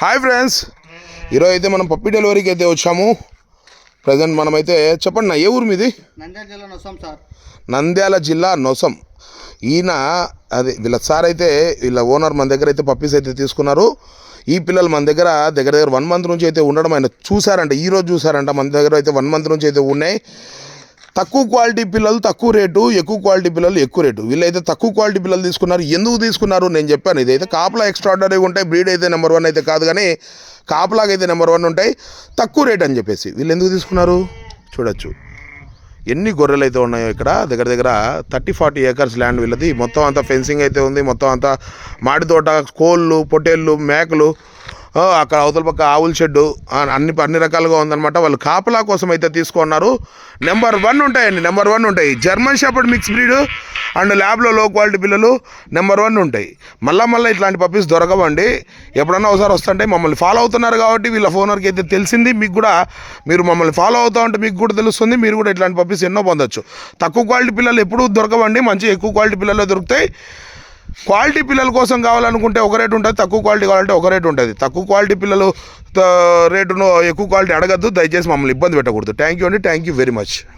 Hi friends, ఈరోజు అయితే మనం పప్పి డెలివరీకి అయితే వచ్చాము. ప్రజెంట్ మనమైతే చెప్పండి నా ఏ ఊరు మీది? నంద్యాల జిల్లా నొసం సార్. నంద్యాల జిల్లా నొసం. ఈయన అదే వీళ్ళ సార్ అయితే వీళ్ళ ఓనర్ మన దగ్గర అయితే పప్పీస్ అయితే తీసుకున్నారు. ఈ పిల్లలు మన దగ్గర దగ్గర 1 మంత్ నుంచి అయితే ఉండడం ఆయన చూసారంట, ఈరోజు చూసారంట. మన దగ్గర అయితే 1 మంత్ నుంచి అయితే ఉన్నాయి. తక్కువ క్వాలిటీ పిల్లలు తక్కువ రేటు, ఎక్కువ క్వాలిటీ పిల్లలు ఎక్కువ రేటు. వీళ్ళైతే తక్కువ క్వాలిటీ పిల్లలు తీసుకున్నారు. ఎందుకు తీసుకున్నారు నేను చెప్పాను. ఇదైతే కాపలా ఎక్స్ట్రాడనరీగా ఉంటాయి, బ్రీడ్ అయితే నెంబర్ 1 అయితే కాదు, కానీ కాపలాగైతే నెంబర్ 1 ఉంటాయి, తక్కువ రేట్ అని చెప్పేసి. వీళ్ళు ఎందుకు తీసుకున్నారు చూడొచ్చు. ఎన్ని గొర్రెలు అయితే ఉన్నాయో ఇక్కడ. దగ్గర దగ్గర 30-40 ఏకర్స్ ల్యాండ్ వీళ్ళది. మొత్తం అంతా ఫెన్సింగ్ అయితే ఉంది. మొత్తం అంతా మాడి తోట, కోళ్ళు, పొట్టేళ్ళు, మేకలు, అక్కడ అవతల పక్క ఆవుల షెడ్డు, అన్ని రకాలుగా ఉందన్నమాట. వాళ్ళు కాపలా కోసం అయితే తీసుకున్నారు. నెంబర్ 1 ఉంటాయండి, నెంబర్ 1 ఉంటాయి. German shepherd mix breed and ల్యాబ్లో లో క్వాలిటీ పిల్లలు నెంబర్ 1 ఉంటాయి. మళ్ళీ ఇట్లాంటి పప్పీస్ దొరకవండి. ఎప్పుడన్నా ఒకసారి వస్తుంటే మమ్మల్ని ఫాలో అవుతున్నారు కాబట్టి వీళ్ళ ఓనర్కి అయితే తెలిసింది. మీకు కూడా మీరు మమ్మల్ని ఫాలో అవుతూ ఉంటే మీకు కూడా తెలుస్తుంది. మీరు కూడా ఇట్లాంటి పప్పీస్ ఎన్నో పొందొచ్చు. తక్కువ క్వాలిటీ పిల్లలు ఎప్పుడూ దొరకవండి, మంచి ఎక్కువ క్వాలిటీ పిల్లలు దొరుకుతాయి. క్వాలిటీ పిల్లల కోసం కావాలనుకుంటే ఒక రేటు ఉంటుంది, తక్కువ క్వాలిటీ కావాలంటే ఒక రేటు ఉంటుంది. తక్కువ క్వాలిటీ పిల్లలు రేటును ఎక్కువ క్వాలిటీ అడగద్దు, దయచేసి మమ్మల్ని ఇబ్బంది పెట్టకూడదు. థ్యాంక్ యూ అండి, థ్యాంక్ యూ వెరీ మచ్.